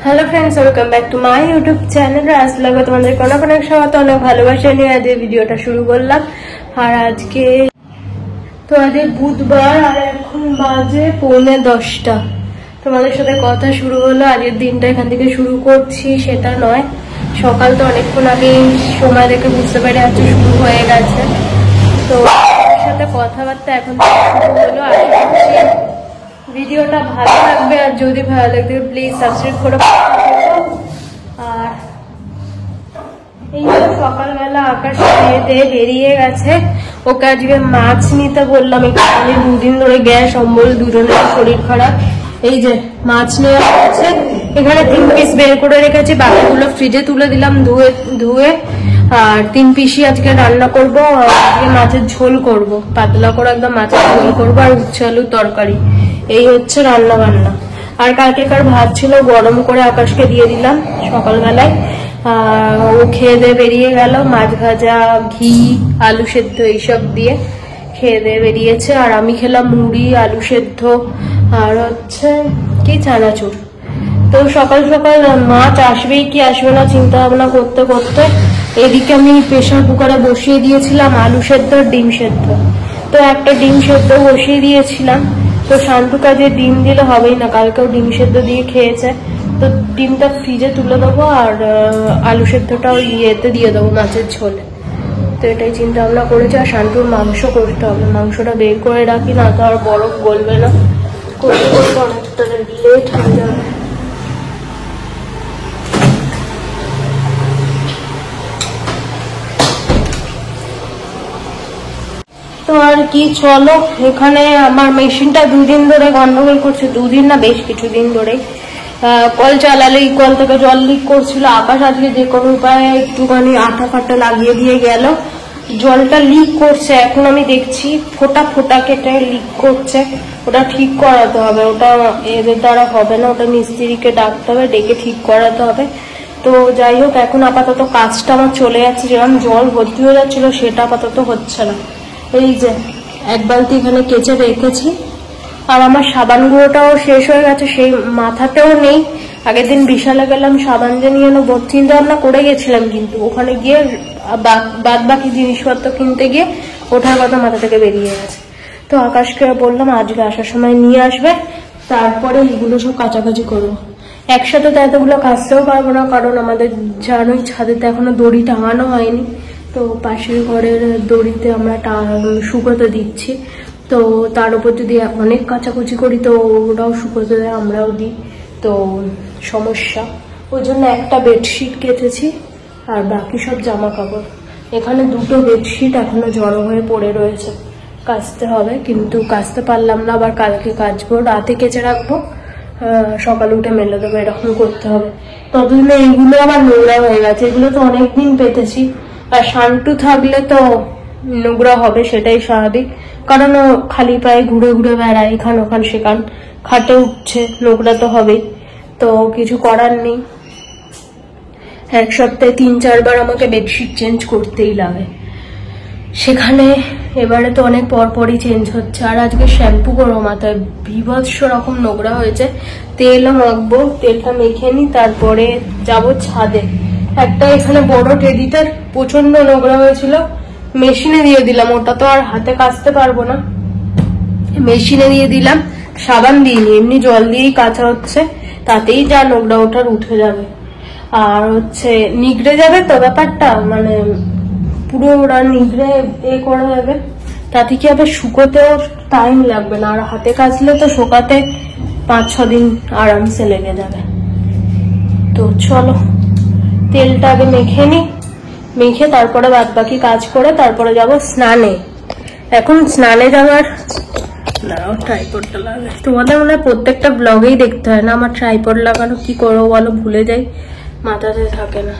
Hello friends, welcome back to my YouTube channel Raj ব্লগে তোমাদের অনেক অনেক স্বাগত, অনেক ভালোবাসা নিয়ে আজ ভিডিওটা শুরু করলাম। আর আজকে তো আজ বুধবার আর এখন বাজে 9:45। তোমাদের সাথে কথা শুরু হলো। আজকের দিনটা এখান থেকে শুরু করছি সেটা নয়, সকাল তো অনেকক্ষণ আগে সময় দেখে বুঝতে পারি আজকে শুরু হয়ে গেছে। তো তোমাদের সাথে কথাবার্তা এখন শুরু হলো। আশা করছি ভিডিওটা ভালো লাগবে, আর যদি ভালো লাগবে প্লিজ সাবস্ক্রাইব করে। আর এই সকালবেলা আকাশ খেয়ে বেরিয়ে গেছে, ওকে আজকে মাছ নিতে বললাম। এখানে 2 দিন ধরে গ্যাস অম্বল দুজনের শরীর খারাপ। এই যে মাছ নেওয়া হচ্ছে, এখানে 3 পিস বের করে রেখেছি, বাকিগুলো ফ্রিজে তুলে দিলাম ধুয়ে। আর 3 পিসই আজকে রান্না করবো। আজকে মাছের ঝোল করব, পাতলা করে একদম মাছের ঝোল করবো, আর উচ্ছে আলুর তরকারি। এই হচ্ছে রান্না বান্না। আর কালকেকার ভাত ছিল, গরম করে আকাশকে দিয়ে দিলাম সকালবেলায়। ও খেয়ে দিয়ে বেরিয়ে গেল, মাছ ভাজা, ঘি, আলু সেদ্ধ এইসব দিয়ে খেয়ে দিয়ে বেরিয়েছে। আর আমি খেলাম মুড়ি, আলু সেদ্ধ আর হচ্ছে কি চানাচুর। তো সকাল সকাল মাছ আসবেই কি আসবে না চিন্তা ভাবনা করতে করতে এদিকে আমি প্রেসার কুকারে বসিয়ে দিয়েছিলাম আলু সেদ্ধ, ডিম সেদ্ধ। তো একটা ডিম সেদ্ধ বসিয়ে দিয়েছিলাম। তো শান্তু কাজে ডিম দিলে হবেই না, কালকেও ডিম সেদ্ধ দিয়ে খেয়েছে। তো ডিমটা ফ্রিজে তুলে দেবো, আর আলু সেদ্ধটা ওই ইয়েতে দিয়ে দেবো মাছের ঝোলে। তো এটাই চিন্তা ভাবনা করেছি। আর শান্তুর মাংস করতে হবে, মাংসটা বের করে রাখি, না তো আর বরফ গলবে না, করতে করতে অনেকটা লেট হয়ে যাবে। তো আর কি, চলো। এখানে আমার মেশিনটা 2 দিন ধরে গন্ডগোল করছে, 2 দিন না বেশ কিছুদিন ধরে। কল চালালেই কল থেকে জল লিক করছিল। আকাশ আজকে যে কোনো উপায়ে একটুখানি আঠা ফাটা লাগিয়ে দিয়ে গেল, জলটা লিক করছে। এখন আমি দেখছি ফোটা ফোটা কেটে লিক করছে, ওটা ঠিক করাতে হবে। ওটা এদের দ্বারা হবে না, ওটা মিস্ত্রিকে ডাকতে হবে, ডেকে ঠিক করাতে হবে। তো যাই হোক, এখন আপাতত কাজটা আমার চলে যাচ্ছে। যেরকম জল ভর্তি হয়ে যাচ্ছিল সেটা আপাতত হচ্ছে না। এই যে 1 বালতি এখানে কেচে রেখেছি। আর আমার সাবান গুঁড়োটাও শেষ হয়ে গেছে, সেই মাথাতেও নেই। আগের দিন বিশালে গেলাম, সাবান যে নিয়ে নেবো চিন্তা ভাবনা করে গেছিলাম, কিন্তু ওখানে গিয়ে বাদ বাকি জিনিসপত্র কিনতে গিয়ে ওঠার কথা মাথা থেকে বেরিয়ে গেছে। তো আকাশকে বললাম আজকে আসার সময় নিয়ে আসবে, তারপরে এগুলো সব কাচাকাচি করবো। একসাথে তো এতগুলো কাচতেও পারবো না, কারণ আমাদের জানোই ছাদেতে এখনো দড়ি টাঙানো হয়নি। তো পাশের ঘরের দড়িতে আমরা শুকোতে দিচ্ছি। তো তার উপর যদি অনেক কাচাকুচি করি তো ওরাও শুকোতে দেয়, আমরাও দিই, তো সমস্যা। ওই জন্য একটা বেডশিট কেটেছি, আর বাকি সব জামা কাপড়। এখানে 2টো বেডশিট এখনো জড়ো হয়ে পড়ে রয়েছে, কাচতে হবে, কিন্তু কাচতে পারলাম না। আবার কালকে কাচবো, রাতে কেচে রাখবো, সকালে উঠে মেলে দেবো, এরকম করতে হবে। ততদিনে এইগুলো আবার নোংরা হয়ে গেছে, এগুলো তো অনেকদিন পেতেছি। আর শান্তু থাকলে তো নোংরা হবে, সেটাই স্বাভাবিক, কারণ ও খালি পায়ে ঘুরে ঘুরে বেড়ায়, এখান ওখান সেখান, খাটে উঠছে, নোংরা তো হবেই। তো কিছু করার নেই, 1 সপ্তাহে 3-4 বার আমাকে বেডশিট চেঞ্জ করতেই লাগে। সেখানে এবারে তো অনেক পরপরই চেঞ্জ হচ্ছে। আর আজকে শ্যাম্পু করবো, মাথায় বিভৎস রকম নোংরা হয়েছে। তেলও মাখবো, তেলটা মেখে নি, তারপরে যাবো ছাদে। একটা এখানে বড় টেডিটার প্রচন্ড নোংরা হয়েছিল, মেশিনে দিয়ে দিলাম। ওটা তো আর হাতে কাচতে পারবো না, মেশিনে দিয়ে দিলাম। সাবান দিইনি, এমনি জল দিয়েই কাচা হচ্ছে, তাতেই যা নোংরা ওঠার উঠে যাবে। আর হচ্ছে নিগড়ে যাবে তো ব্যাপারটা, মানে পুরো ওরা নিগড়ে করে যাবে, তাতে কি হবে, শুকোতেও টাইম লাগবে না। আর হাতে কাচলে তো শোকাতে 5-6 দিন আরামসে লেগে যাবে। তো চলো তেলটা আগে মেখে নি, মেখে তারপরে বাদ বাকি কাজ করে তারপরে যাব স্নানে। এখন স্নানে যাওয়ার ট্রাইপডটা লাগাই, তোমাদের মনে হয় প্রত্যেকটা ব্লগেই দেখতে হয় না আমার ট্রাইপড লাগানো। কি করবো বলো, ভুলে যাই, মাথাতে থাকে না।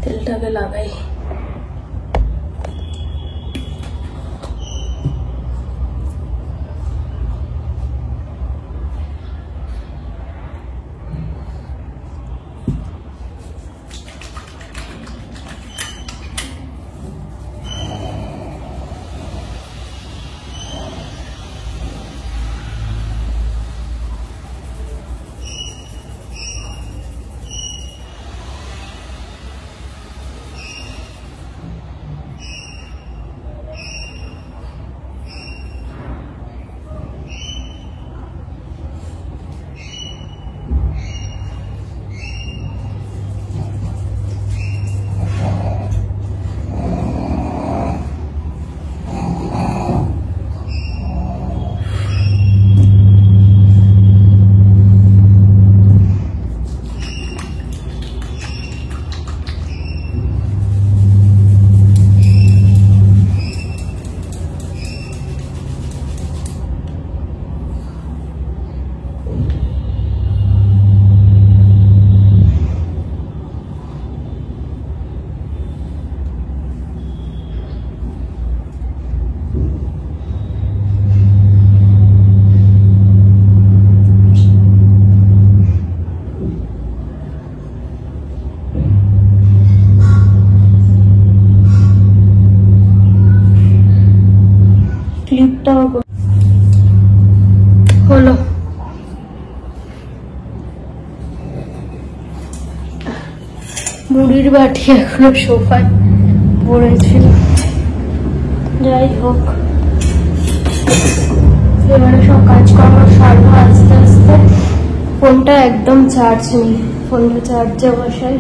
তেলটাকে লাগাই। হলো। মুড়ির বাটি এখনো সোফায় পড়েছিল। যাই হোক, এবারে সব কাজকর্ম সারবো আস্তে আস্তে। ফোনটা একদম চার্জ নেই, ফোনটা চার্জে বসাই।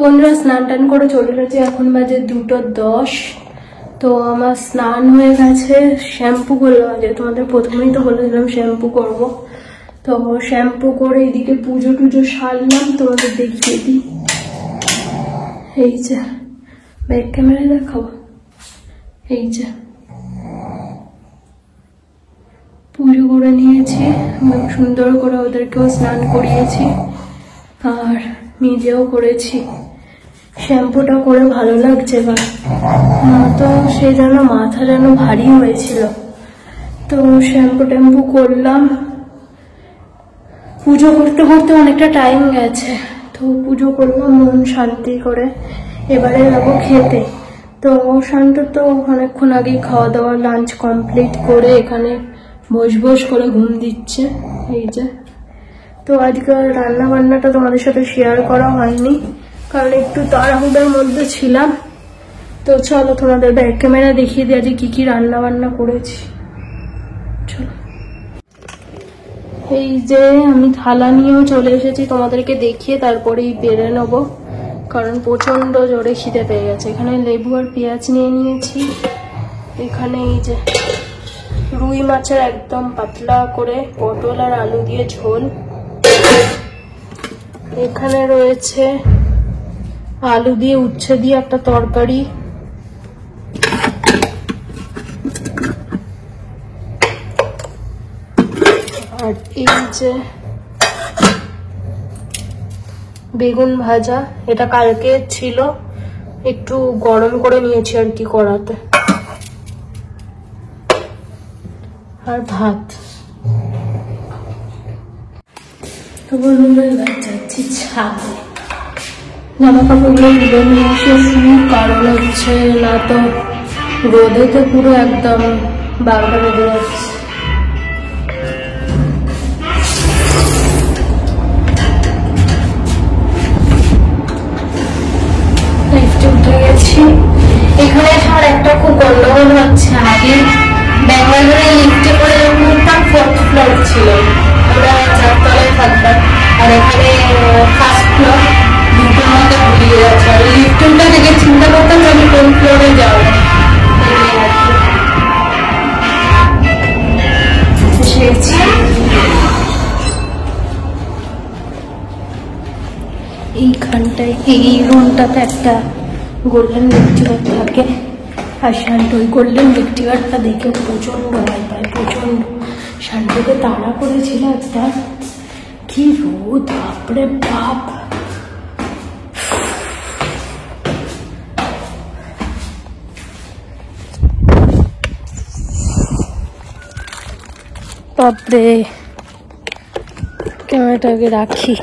বন্ধুরা স্নান টান করে চলে গেছে, এখন বাজে 2:10। তো আমার স্নান হয়ে গেছে, শ্যাম্পু করলাম। আজ তোমাদের প্রথমেই তো বলেছিলাম শ্যাম্পু করব, তো শ্যাম্পু করে এদিকে পুজো টুজো সারলাম, তোমাদের দেখিয়ে দিই। এই যে ব্যাক ক্যামেরা দেখাবো, এই যে পুজো করে নিয়েছি, সুন্দর করে ওদেরকেও স্নান করিয়েছি আর নিজেও করেছি। শ্যাম্পুটা করে ভালো লাগছে এবার, তো সেই জন্য মাথা যেন ভারী হয়েছিল, তো শ্যাম্পু ট্যাম্পু করলাম। পুজো করতে করতে অনেকটা টাইম গেছে, তো পুজো করলাম মন শান্তি করে। এবারে যাবো খেতে। তো শান্ত তো অনেকক্ষণ আগেই খাওয়া দাওয়া লাঞ্চ কমপ্লিট করে এখানে বস করে ঘুম দিচ্ছে, এই যে। তো আজকে রান্না বান্নাটা তোমাদের সাথে শেয়ার করা হয়নি, কারণ একটু তাড়াহুড়োর মধ্যে ছিলাম। তো চলো তোমাদের ব্যাক ক্যামেরা দেখিয়ে দিই আজকে কি রান্না বান্না করেছি। চলো, এই যে আমি থালা নিয়েও চলে এসেছি, তোমাদেরকে দেখিয়ে তারপরেই বেড়ে নেবো, কারণ প্রচন্ড জোরে খিদে পেয়ে গেছে। এখানে লেবু আর পেঁয়াজ নিয়ে নিয়েছি। এখানে এই যে রুই মাছের একদম পাতলা করে পটল আর আলু দিয়ে ঝোল। এখানে রয়েছে আলু দিয়ে উচ্ছে দিয়ে একটা তরকারি। আর এই যে বেগুন ভাজা, এটা কালকে ছিল, একটু গরম করে নিয়েছি আর কি কড়াতে। আর ভাত। তো বন্ধুরা এবার যাচ্ছি ছাদে, জামা কাপড়গুলো তুলে নিয়ে এসে শুরু, কারণ হচ্ছে না তো রোদেতে পুরো একদম 12টা বেজে যাচ্ছে। উঠে গেছি। এখানে আর একটা খুব গন্ডগোল হচ্ছে, আগে ব্যাঙ্গালোরে লিফটে করে উঠতাম, 4th ফ্লোর ছিল, আমরা 4 তলায় থাকতাম, আর এখানে 1st ফ্লোর, দুটোর মধ্যে ভুলিয়ে যাচ্ছে। আর লিফটটা থেকে চিন্তা করতাম আমি কোন ফ্লোরে যাবো। এইখানটায় এই রুমটাতে একটা গোল্ডেন রিট্রিভার থাকে, আর শান্ত ওই গোল্ডেন রিট্রিভারটা দেখে প্রচন্ড ভয় পায়, প্রচন্ড। শান্তকে তাড়া করেছিল একটা, কি রোদ, বাপরে বাপ। বাপরে, ক্যামেরাটাকে রাখি।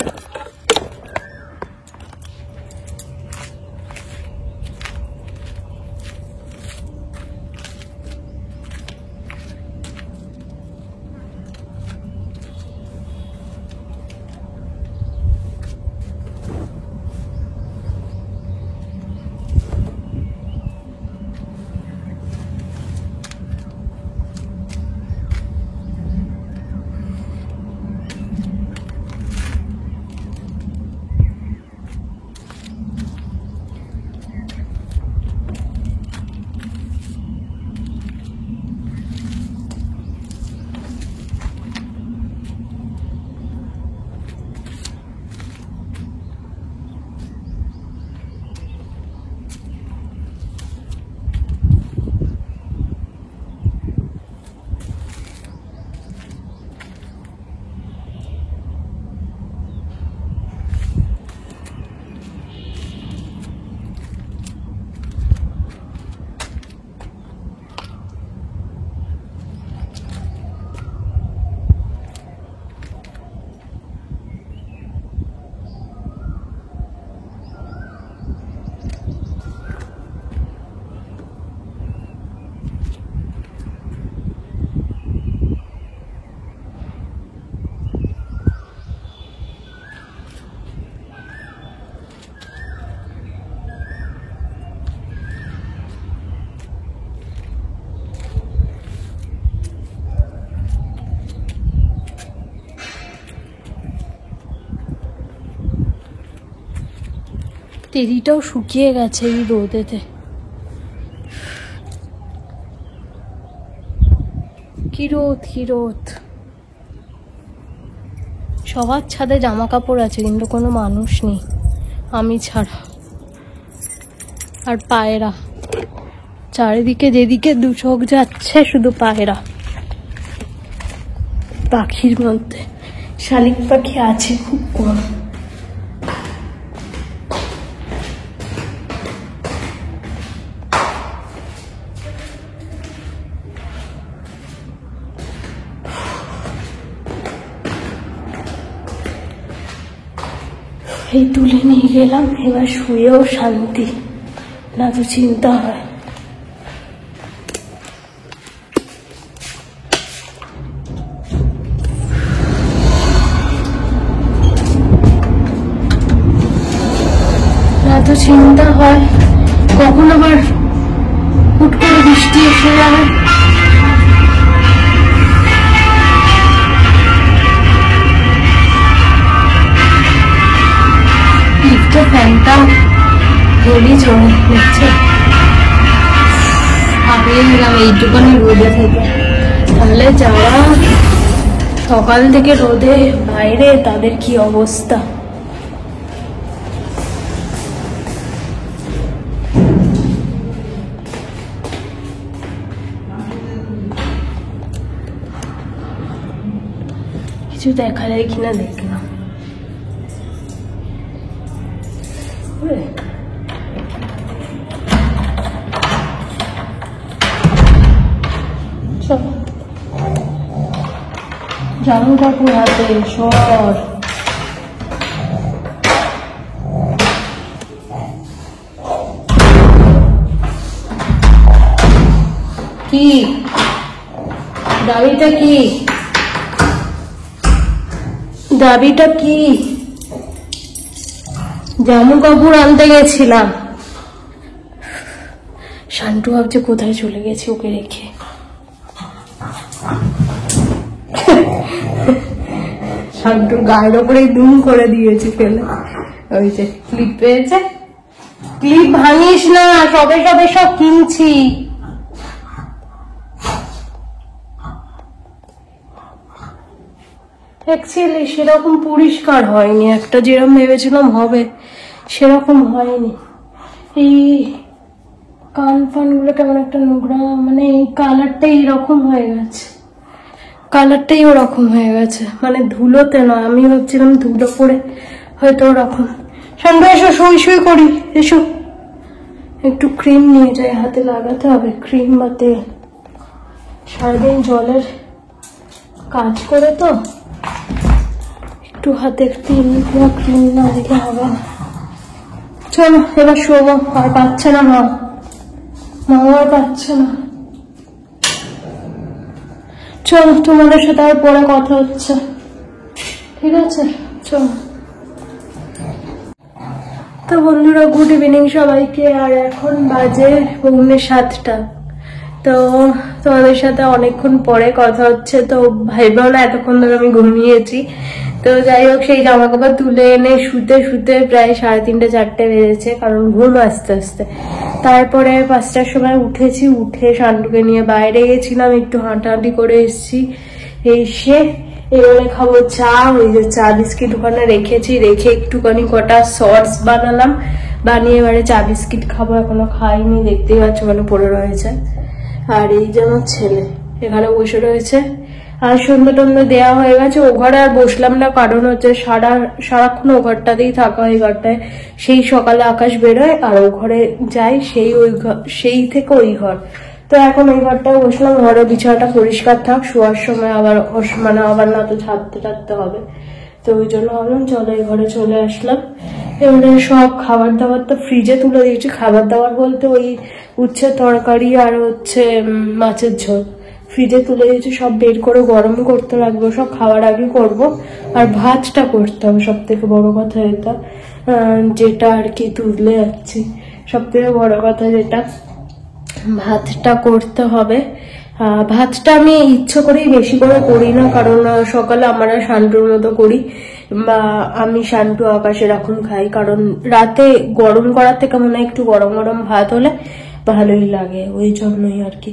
তেরিটাও শুকিয়ে গেছে এই রোদেতে। কি রোদ কি রোদ। সবার ছাদে জামা কাপড় আছে কিন্তু কোনো মানুষ নেই আমি ছাড়া। আর পায়রা চারিদিকে, যেদিকে দু চোখ যাচ্ছে শুধু পায়রা। পাখির মধ্যে শালিক পাখি আছে খুব কম। এই তুলে নিয়ে গেলাম, এবার শুয়েও শান্তি, না তো চিন্তা হয়। না তো চিন্তা হয় কখন আবার হুট করে বৃষ্টি এসে যাবে। ফ্যানটা হেভি চলে দেখছে, হাঁপিয়ে গেলাম এইটুকুনি রোদে থেকে। তাহলে যারা সকাল থেকে রোদে বাইরে তাদের কি অবস্থা। কিছু দেখা যায় কিনা দেখলাম। জামু কাপড় হাতে সর। কি দাবিটা কি? দাবিটা কি? জামু কাপড় আনতে গেছিলাম। শান্টু ভাবছে কোথায় চলে গেছে ওকে রেখে। শান্টুর গায়ের ওপরে দুম করে দিয়েছি ফেলে। ওই যে ক্লিপ পেয়েছে, ক্লিপ ভাঙিস না, সবে সবে সব কিনছি। অ্যাকচুয়ালি সেরকম পরিষ্কার হয়নি, একটা যেরকম ভেবেছিলাম হবে সেরকম হয়নি। এই কান ফান গুলো কেমন একটা নোংরা, মানে এই কালারটাই এরকম হয়ে গেছে, কালারটাই ওরকম হয়ে গেছে, মানে ধুলোতে না। আমি ভাবছিলাম ধুলো পড়ে হয়তো ওরকম। সন্ধ্যা এসো, শুই শুই করি, এসো। একটু ক্রিম নিয়ে যাই, হাতে লাগাতে হবে ক্রিম বা তেল। সারাদিন জলের কাজ করে তো একটু হাতে তেল বা ক্রিম না দিলে হবে না। চলো এবার শোবো, আর পাচ্ছে না মা, আর পাচ্ছে না। চলো তোমাদের সাথে আর পরে কথা হচ্ছে, ঠিক আছে? চলো। তো বন্ধুরা, গুড ইভিনিং সবাইকে। আর এখন বাজে 7:45। তো তোমাদের সাথে অনেকক্ষণ পরে কথা হচ্ছে। তো ভাইবাও না এতক্ষণ ধরে আমি ঘুমিয়েছি। তো যাই হোক, সেই জামা কাপড় তুলে এনে শুতে শুতে প্রায় 3:30 4টে বেজেছে, কারণ ঘুম আস্তে আস্তে। তারপরে 5টার সময় উঠেছি, উঠে শান্টুকে নিয়ে বাইরে গেছিলাম, একটু হাঁটাহাঁটি করে এসেছি। এসে এবারে খাবো চা। ওই যে চা বিস্কিট ওখানে রেখেছি, রেখে একটুখানি কটা সস বানালাম, বানিয়ে এবারে চা বিস্কিট খাবো। এখনো খাইনি, দেখতেই পাচ্ছ ওখানে পড়ে রয়েছে। আর এই যে আমার ছেলে এখানে বসে রয়েছে। আর সন্ধ্যা টন্ধা দেওয়া হয়ে গেছে। ও ঘরে আর বসলাম না, কারণ হচ্ছে সারাক্ষণ ও ঘরটাতেই থাকা হয়। ঘরটায় সেই সকালে আকাশ বেরোয় আর ও ঘরে যাই, সেই থেকে ওই ঘর। তো এখন ওই ঘরটায় বসলাম, ঘরে বিছানাটা পরিষ্কার থাক, শোয়ার সময় আবার মানে আবার না তো ছাড়তে টাড়তে হবে। তো ওই জন্য ভাবলাম চলো এই ঘরে চলে আসলাম। এবারে সব খাবার দাবার তো ফ্রিজে তুলে দিয়েছি। খাবার দাবার বলতে ওই উচ্ছে তরকারি আর হচ্ছে মাছের ঝোল ফ্রিজে তুলে দিয়েছি, সব বের করে গরম করতে লাগবে, সব খাওয়ার আগে করব। আর ভাতটা করতে হবে, সব থেকে বড় কথা এটা, যেটা আর কি তুলে যাচ্ছি। সব থেকে বড় কথা যেটা, ভাতটা করতে হবে। ভাতটা আমি ইচ্ছে করেই বেশি করে করি না, কারণ সকালে আমরা শান্তুর মতো করি, বা আমি শান্তু আকাশ এরকম খাই, কারণ রাতে গরম করার থেকে মনে হয় একটু গরম গরম ভাত হলে ভালোই লাগে, ওই জন্যই আর কি।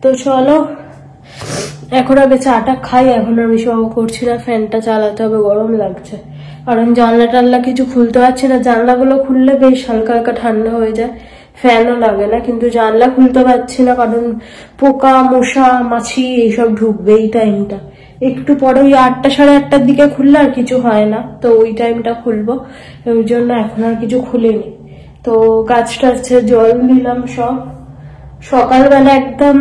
তো চলো এখন আগে চাটা খাই, এখন আর বেশি করছি না, ফ্যানটা চালাতে হবে, গরম লাগছে। কারণ জানলা টানলা কিছু খুলতে পারছি না, জানলাগুলো খুললে বেশ হালকা হালকা ঠান্ডা হয়ে যায়, ফ্যানও লাগে না, কিন্তু জানলা খুলতে পারছি না কারণ পোকা মশা মাছি এইসব ঢুকবে এই টাইমটা। একটু পরে ওই 8টা সাড়ে 8টার দিকে খুললে আর কিছু হয় না, তো ওই টাইমটা খুলবো, ওই জন্য এখন আর কিছু খুলিনি। তো গাছটা জল দিলাম সব, সকালবেলা একদম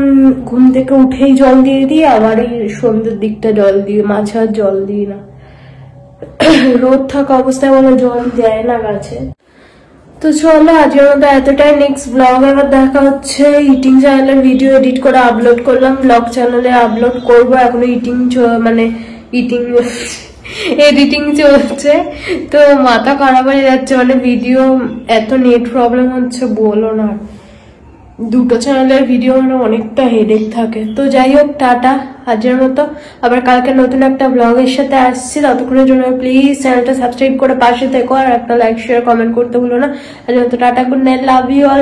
ঘুম থেকে উঠেই জল দিয়ে দিই, আবার এই সন্ধ্যের দিকটা জল দিই, মাঝে আর জল দিই না। রোদ থাকা অবস্থায় বলে জল দেয় না গাছে। তো চলো আজকের মতো এতটাই, নেক্সট ব্লগ আবার দেখা হচ্ছে। ইটিং চ্যানেলের ভিডিও এডিট করে আপলোড করলাম, ব্লগ চ্যানেলে আপলোড করবো, এখনো ইটিং মানে ইটিং এডিটিং চলছে, তো মাথা খারাপ হয়ে যাচ্ছে, মানে ভিডিও এত নেট প্রবলেম হচ্ছে বলো না, দুটো চ্যানেলের ভিডিও মানে অনেকটা হেডেক থাকে। তো যাই হোক, টাটা আজকের মতো, আবার কালকে নতুন একটা ব্লগের সাথে আসছি, ততক্ষণের জন্য প্লিজ চ্যানেলটা সাবস্ক্রাইব করে পাশে থেকো, আর একটা লাইক শেয়ার কমেন্ট করতে ভুলো না। আজকের মতো tata, good night, love you all.